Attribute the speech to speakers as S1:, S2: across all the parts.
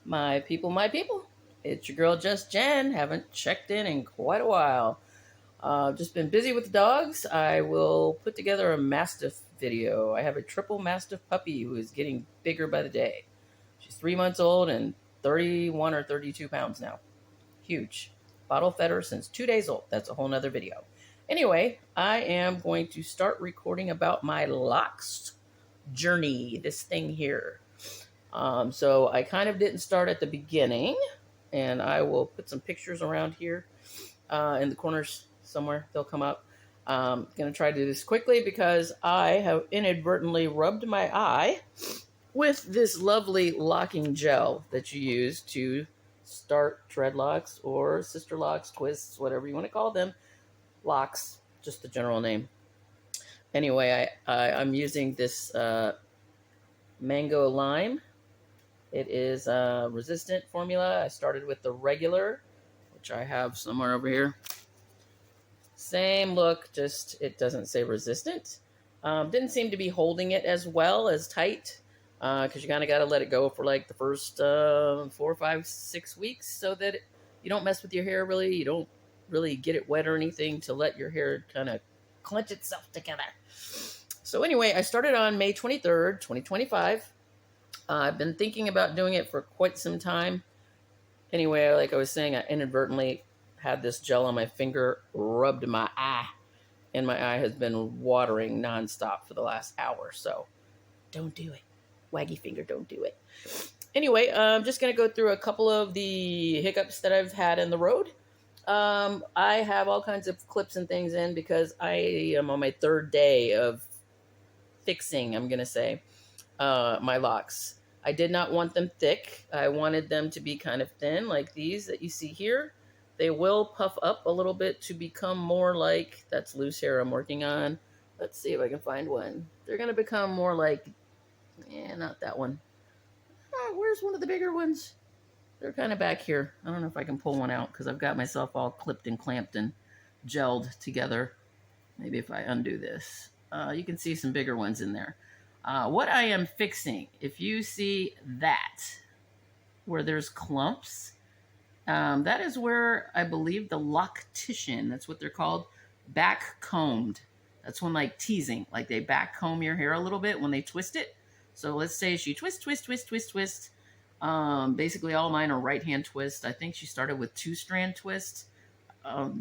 S1: My people, it's your girl Just Jen. Haven't checked in quite a while. Just been busy with the dogs. I will put together a Mastiff video. I have a triple Mastiff puppy who is getting bigger by the day. She's 3 months old and 31 or 32 pounds now. Huge. Bottle fed her since 2 days old. That's a whole nother video. Anyway, I am going to start recording about my locs journey, this thing here. So I kind of didn't start at the beginning, and I will put some pictures around here in the corners somewhere. They'll come up. Going to try to do this quickly because I have inadvertently rubbed my eye with this lovely locking gel that you use to start dreadlocks or sister locks, twists, whatever you want to call them. Locks, just the general name. Anyway, I'm using this mango lime. It is a resistant formula. I started with the regular, which I have somewhere over here. Same look, just it doesn't say resistant. Didn't seem to be holding it as well, as tight, because you kind of got to let it go for like the first 4, 5, 6 weeks so that you don't mess with your hair really. You don't really get it wet or anything to let your hair kind of clench itself together. So anyway, I started on May 23rd, 2025. I've been thinking about doing it for quite some time. Anyway, like I was saying, I inadvertently had this gel on my finger, rubbed my eye, and my eye has been watering nonstop for the last hour. So don't do it. Waggy finger, don't do it. Anyway, I'm just going to go through a couple of the hiccups that I've had in the road. I have all kinds of clips and things in because I am on my third day of fixing, I'm going to say, my locks. I did not want them thick. I wanted them to be kind of thin, like these that you see here. They will puff up a little bit to become more like, that's loose hair I'm working on. Let's see if I can find one. They're going to become more like, not that one. Where's one of the bigger ones? They're kind of back here. I don't know if I can pull one out because I've got myself all clipped and clamped and gelled together. Maybe if I undo this. You can see some bigger ones in there. What I am fixing, if you see that, where there's clumps, that is where I believe the loctician, that's what they're called, back combed. That's when like teasing, like they back comb your hair a little bit when they twist it. So let's say she twist. Basically all mine are right hand twist. I think she started with 2-strand twists.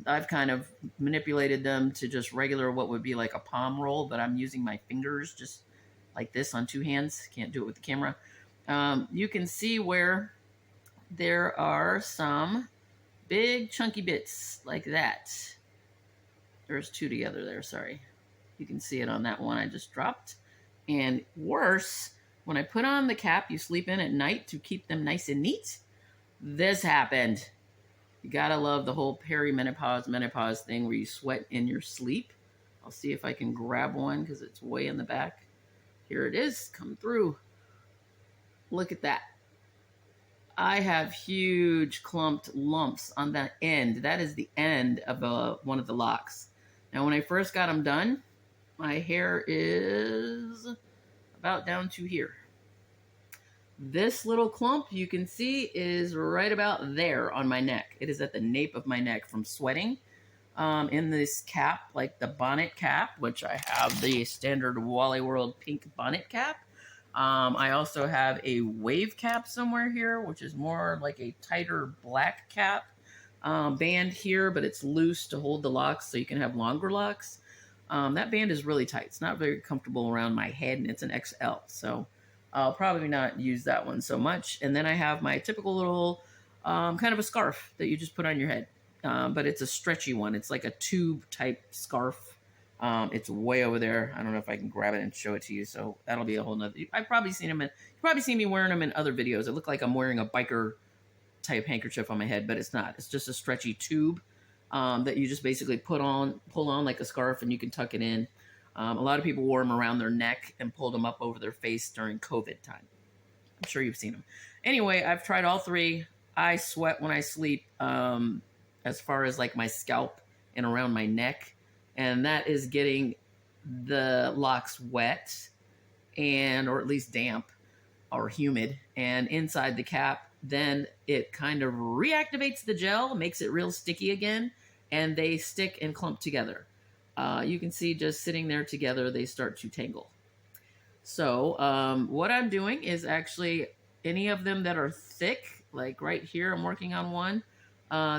S1: I've kind of manipulated them to just regular what would be like a palm roll, but I'm using my fingers just like this on 2 hands. Can't do it with the camera. You can see where there are some big chunky bits like that. There's 2 together there, sorry. You can see it on that one I just dropped. And worse, when I put on the cap you sleep in at night to keep them nice and neat, this happened. You gotta love the whole perimenopause, menopause thing where you sweat in your sleep. I'll see if I can grab one because it's way in the back. Here it is, come through. Look at that. I have huge clumped lumps on the end. That is the end of one of the locks. Now, when I first got them done, my hair is about down to here. This little clump you can see is right about there on my neck. It is at the nape of my neck from sweating. In this cap, like the bonnet cap, which I have the standard Wally World pink bonnet cap. I also have a wave cap somewhere here, which is more like a tighter black cap band here, but it's loose to hold the locks so you can have longer locks. That band is really tight. It's not very comfortable around my head, and it's an XL, so I'll probably not use that one so much. And then I have my typical little kind of a scarf that you just put on your head. But it's a stretchy one. It's like a tube type scarf. It's way over there. I don't know if I can grab it and show it to you. So that'll be a whole nother. I've probably seen them. You've probably seen me wearing them in other videos. It look like I'm wearing a biker type handkerchief on my head, but it's not. It's just a stretchy tube that you just basically pull on like a scarf, and you can tuck it in. A lot of people wore them around their neck and pulled them up over their face during COVID time. I'm sure you've seen them. Anyway, I've tried all 3. I sweat when I sleep. As far as like my scalp and around my neck, and that is getting the locks wet or at least damp or humid. And inside the cap, then it kind of reactivates the gel, makes it real sticky again, and they stick and clump together. You can see just sitting there together, they start to tangle. So what I'm doing is actually any of them that are thick, like right here, I'm working on one.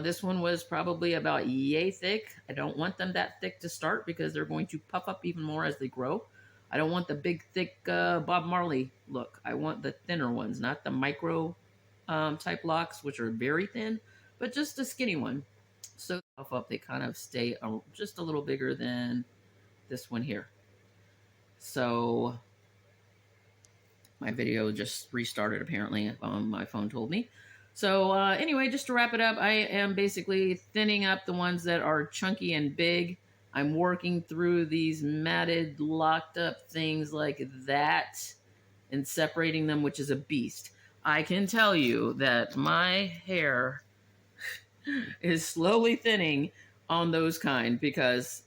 S1: This one was probably about yay thick. I don't want them that thick to start because they're going to puff up even more as they grow. I don't want the big, thick Bob Marley look. I want the thinner ones, not the micro type locks, which are very thin, but just a skinny one. So puff up, they kind of stay just a little bigger than this one here. So my video just restarted apparently. My phone told me. So anyway, just to wrap it up, I am basically thinning up the ones that are chunky and big. I'm working through these matted, locked up things like that and separating them, which is a beast. I can tell you that my hair is slowly thinning on those kind because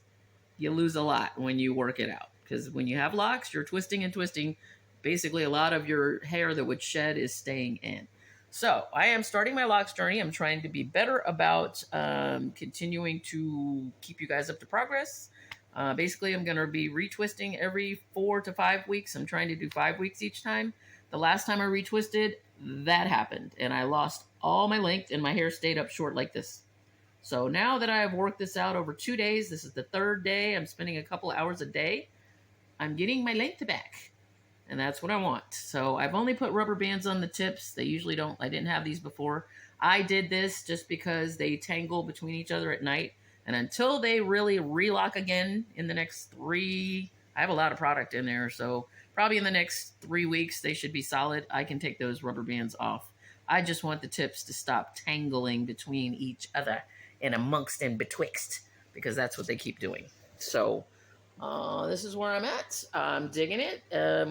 S1: you lose a lot when you work it out. Because when you have locks, you're twisting and twisting. Basically, a lot of your hair that would shed is staying in. So I am starting my locks journey. I'm trying to be better about continuing to keep you guys up to progress. Basically, I'm going to be retwisting every 4 to 5 weeks. I'm trying to do 5 weeks each time. The last time I retwisted, that happened. And I lost all my length and my hair stayed up short like this. So now that I've worked this out over 2 days, this is the 3rd day. I'm spending a couple hours a day. I'm getting my length back. And that's what I want. So I've only put rubber bands on the tips. They usually don't. I didn't have these before. I did this just because they tangle between each other at night. And until they really relock again in the next 3, I have a lot of product in there. So probably in the next 3 weeks, they should be solid. I can take those rubber bands off. I just want the tips to stop tangling between each other and amongst and betwixt, because that's what they keep doing. So this is where I'm at. I'm digging it.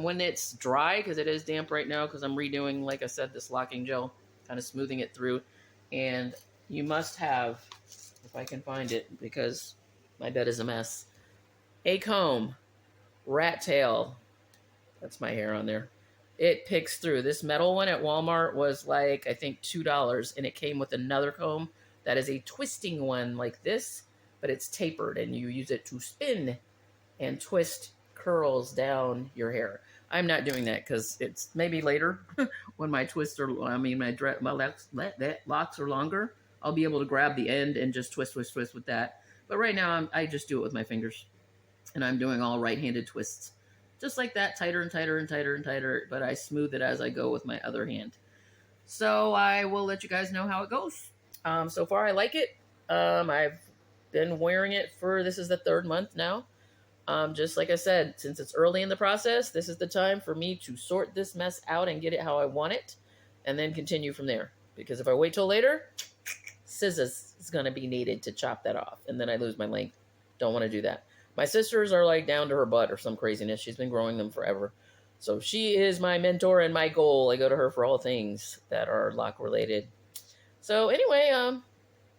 S1: When it's dry, because it is damp right now, because I'm redoing, like I said, this locking gel, kind of smoothing it through. And you must have, if I can find it, because my bed is a mess, a comb, rat tail. That's my hair on there. It picks through. This metal one at Walmart was like, I think $2, and it came with another comb that is a twisting one like this, but it's tapered, and you use it to spin and twist curls down your hair. I'm not doing that because it's maybe later when my locks are longer, I'll be able to grab the end and just twist with that. But right now, I just do it with my fingers, and I'm doing all right-handed twists. Just like that, tighter and tighter and tighter and tighter, but I smooth it as I go with my other hand. So I will let you guys know how it goes. So far, I like it. I've been wearing it for, this is the 3rd month now. Just like I said, since it's early in the process, this is the time for me to sort this mess out and get it how I want it, and then continue from there. Because if I wait till later, scissors is going to be needed to chop that off, and then I lose my length. Don't want to do that. My sisters are like down to her butt or some craziness. She's been growing them forever. So she is my mentor and my goal. I go to her for all things that are lock related. So anyway,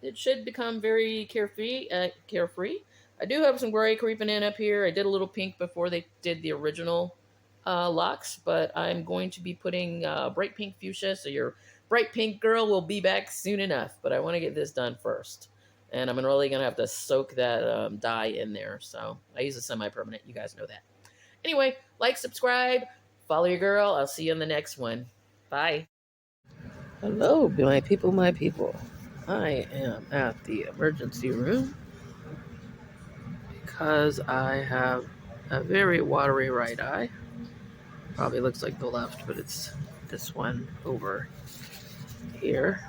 S1: it should become very carefree. I do have some gray creeping in up here. I did a little pink before they did the original locks, but I'm going to be putting bright pink fuchsia, so your bright pink girl will be back soon enough. But I want to get this done first. And I'm really going to have to soak that dye in there. So I use a semi-permanent. You guys know that. Anyway, like, subscribe, follow your girl. I'll see you in the next one. Bye. Hello, my people, my people. I am at the emergency room because I have a very watery right eye. Probably looks like the left, but it's this one over here.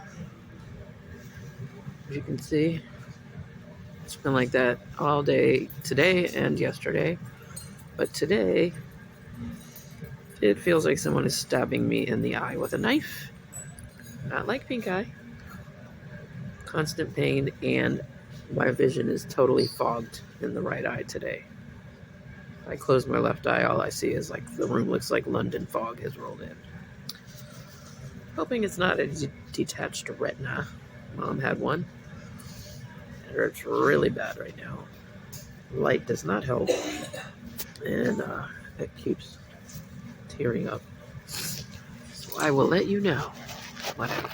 S1: As you can see, it's been like that all day today and yesterday. But today, it feels like someone is stabbing me in the eye with a knife. Not like pink eye. Constant pain, and my vision is totally fogged in the right eye today. If I close my left eye, all I see is like the room looks like London fog has rolled in. Hoping it's not a detached retina. Mom had one. It hurts really bad right now. Light does not help, and it keeps tearing up. So I will let you know whatever.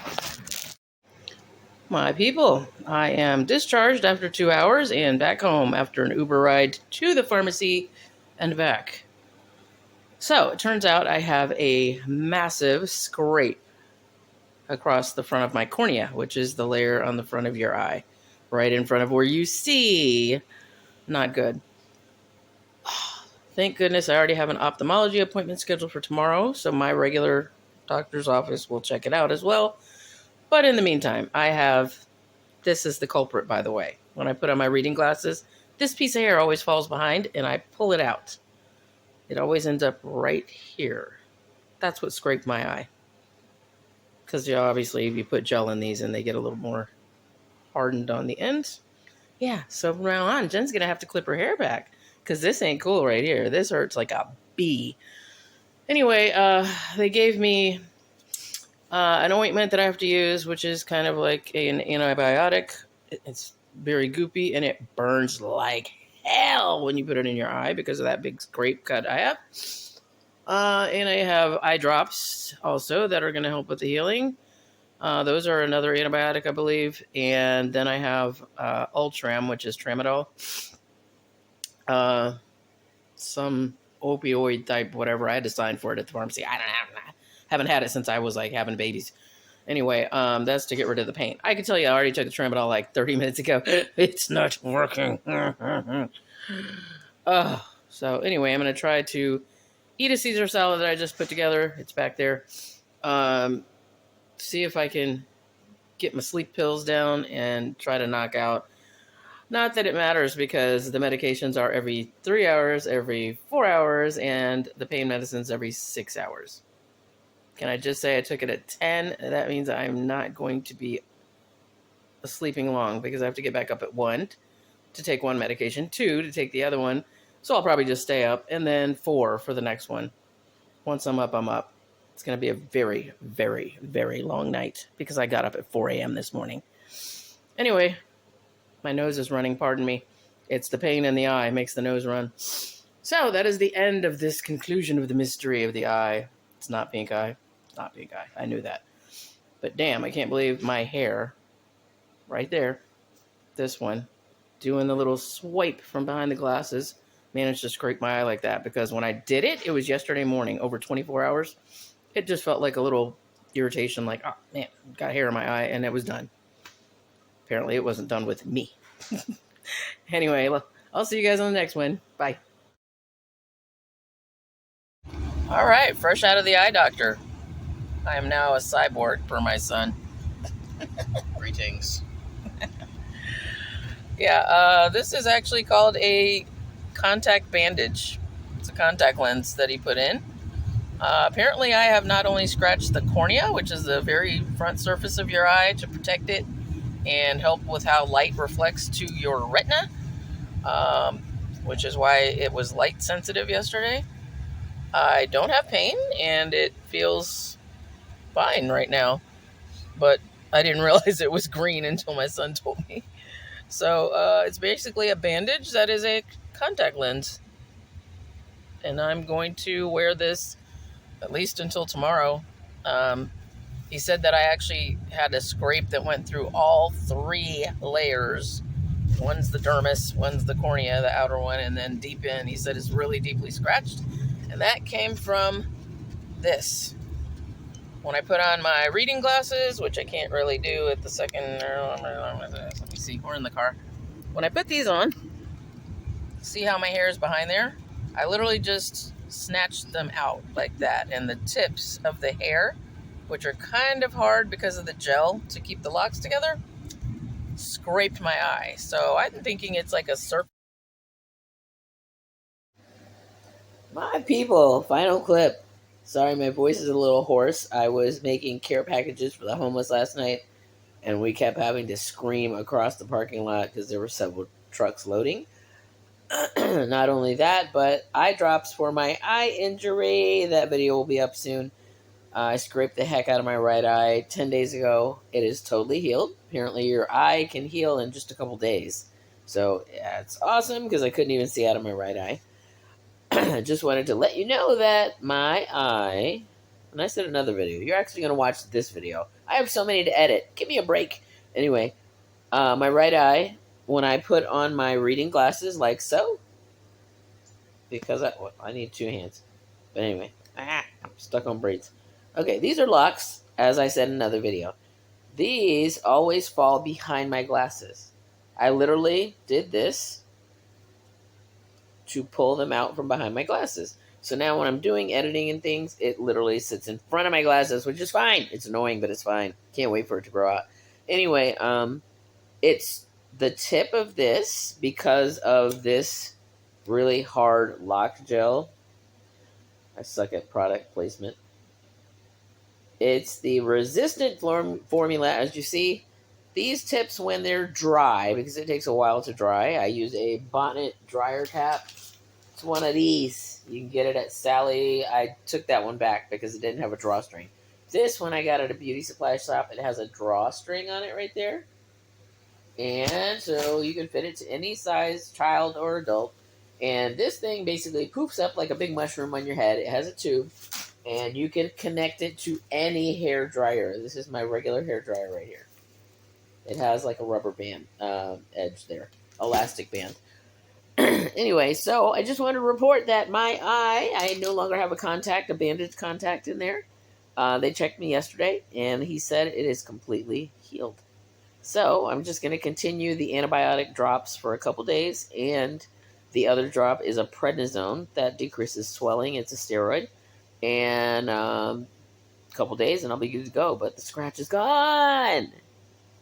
S1: My people, I am discharged after 2 hours and back home after an Uber ride to the pharmacy and back. So it turns out I have a massive scrape across the front of my cornea, which is the layer on the front of your eye, right in front of where you see. Not good. Thank goodness I already have an ophthalmology appointment scheduled for tomorrow, so my regular doctor's office will check it out as well. But in the meantime, this is the culprit, by the way. When I put on my reading glasses, this piece of hair always falls behind, and I pull it out. It always ends up right here. That's what scraped my eye. Because obviously, if you put gel in these and they get a little more hardened on the ends. Yeah, so from now on, Jen's going to have to clip her hair back. Because this ain't cool right here. This hurts like a bee. Anyway, they gave me an ointment that I have to use, which is kind of like an antibiotic. It's very goopy, and it burns like hell when you put it in your eye because of that big scrape cut I have. And I have eye drops also that are going to help with the healing. Those are another antibiotic, I believe. And then I have Ultram, which is tramadol. Some opioid type, whatever. I had to sign for it at the pharmacy. I haven't had it since I was like having babies. Anyway, that's to get rid of the pain. I can tell you, I already took the tramadol like 30 minutes ago. It's not working. So anyway, I'm going to try to eat a Caesar salad that I just put together. It's back there. See if I can get my sleep pills down and try to knock out. Not that it matters because the medications are every 3 hours, every 4 hours, and the pain medicines every 6 hours. Can I just say I took it at 10? That means I'm not going to be sleeping long because I have to get back up at 1 to take one medication, 2 to take the other one. So I'll probably just stay up, and then 4 for the next one. Once I'm up, I'm up. It's going to be a very, very, very long night because I got up at 4 a.m. this morning. Anyway, my nose is running, pardon me. It's the pain in the eye makes the nose run. So that is the end of this conclusion of the mystery of the eye. It's not pink eye. It's not pink eye. I knew that. But damn, I can't believe my hair, right there, this one, doing the little swipe from behind the glasses, managed to scrape my eye like that. Because when I did it, it was yesterday morning, over 24 hours. It just felt like a little irritation, like, oh, man, got hair in my eye, and it was done. Apparently, it wasn't done with me. Anyway, I'll see you guys on the next one. Bye. All right, fresh out of the eye doctor. I am now a cyborg per my son. Greetings. Yeah, this is actually called a contact bandage. It's a contact lens that he put in. Apparently, I have not only scratched the cornea, which is the very front surface of your eye to protect it and help with how light reflects to your retina, which is why it was light sensitive yesterday. I don't have pain, and it feels fine right now, but I didn't realize it was green until my son told me. So it's basically a bandage that is a contact lens, and I'm going to wear this at least until tomorrow. He said that I actually had a scrape that went through all 3 layers. One's the dermis, one's the cornea, the outer one, and then deep in. He said it's really deeply scratched, and that came from this. When I put on my reading glasses, which I can't really do at the second, let me see, we're in the car. When I put these on, see how my hair is behind there? I literally just snatched them out like that, and the tips of the hair, which are kind of hard because of the gel to keep the locks together, scraped my eye. So I'm thinking it's like a surface. My people, final clip. Sorry, my voice is a little hoarse. I was making care packages for the homeless last night, and we kept having to scream across the parking lot because there were several trucks loading. Not only that, but eye drops for my eye injury. That video will be up soon. I scraped the heck out of my right eye 10 days ago. It is totally healed. Apparently your eye can heal in just a couple days. So yeah, it's awesome because I couldn't even see out of my right eye. Just wanted to let you know that my eye And I said another video. You're actually going to watch this video. I have so many to edit. Give me a break. Anyway, my right eye, when I put on my reading glasses like so, because I need 2 hands. But anyway, I'm stuck on braids. Okay, these are locs, as I said in another video. These always fall behind my glasses. I literally did this to pull them out from behind my glasses. So now when I'm doing editing and things, it literally sits in front of my glasses, which is fine. It's annoying, but it's fine. Can't wait for it to grow out. Anyway, it's the tip of this, because of this really hard lock gel. I suck at product placement. It's the resistant formula. As you see, these tips, when they're dry, because it takes a while to dry, I use a bonnet dryer tap. It's one of these. You can get it at Sally. I took that one back because it didn't have a drawstring. This one I got at a beauty supply shop. It has a drawstring on it right there. And so you can fit it to any size, child or adult. And this thing basically poofs up like a big mushroom on your head. It has a tube. And you can connect it to any hair dryer. This is my regular hair dryer right here. It has like a rubber band edge there. Elastic band. Anyway, so I just wanted to report that my eye, I no longer have a bandage contact in there. They checked me yesterday, and he said it is completely healed. So I'm just going to continue the antibiotic drops for a couple days, and the other drop is a prednisone that decreases swelling. It's a steroid. And a couple days, and I'll be good to go. But the scratch is gone.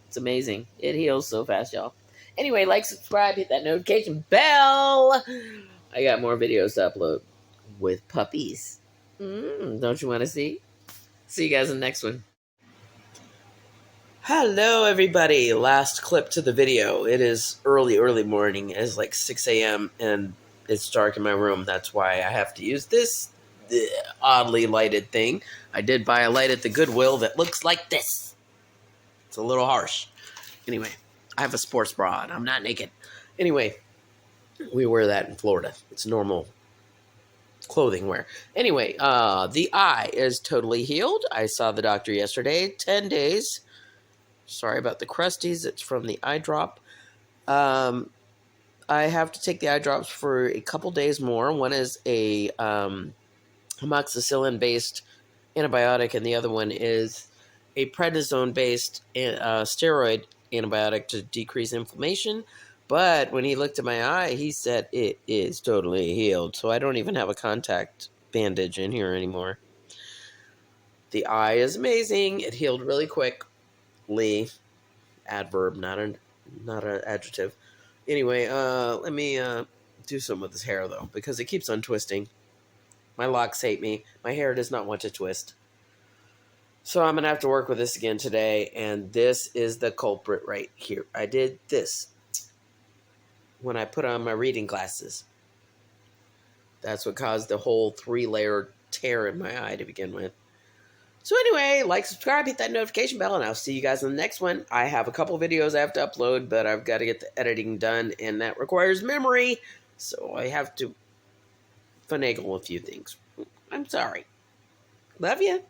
S1: It's amazing. It heals so fast, y'all. Anyway, like, subscribe, hit that notification bell. I got more videos to upload with puppies. Don't you want to see? See you guys in the next one. Hello, everybody. Last clip to the video. It is early morning. It's like 6 a.m. and it's dark in my room. That's why I have to use this oddly lighted thing. I did buy a light at the Goodwill that looks like this. It's a little harsh. Anyway, I have a sports bra and I'm not naked. Anyway, we wear that in Florida. It's normal clothing wear. Anyway, the eye is totally healed. I saw the doctor yesterday. 10 days. Sorry about the crusties. It's from the eye drop. I have to take the eye drops for a couple days more. One is a amoxicillin-based antibiotic, and the other one is a prednisone-based steroid antibiotic to decrease inflammation. But when he looked at my eye, he said it is totally healed. So I don't even have a contact bandage in here anymore. The eye is amazing. It healed really quickly. Adverb, not an adjective. Anyway, let me do something with his hair, though, because it keeps untwisting. My locks hate me. My hair does not want to twist. So I'm going to have to work with this again today, and this is the culprit right here. I did this when I put on my reading glasses. That's what caused the whole 3-layer tear in my eye to begin with. So anyway, like, subscribe, hit that notification bell, and I'll see you guys in the next one. I have a couple videos I have to upload, but I've got to get the editing done, and that requires memory, so I have to finagle a few things. I'm sorry. Love you.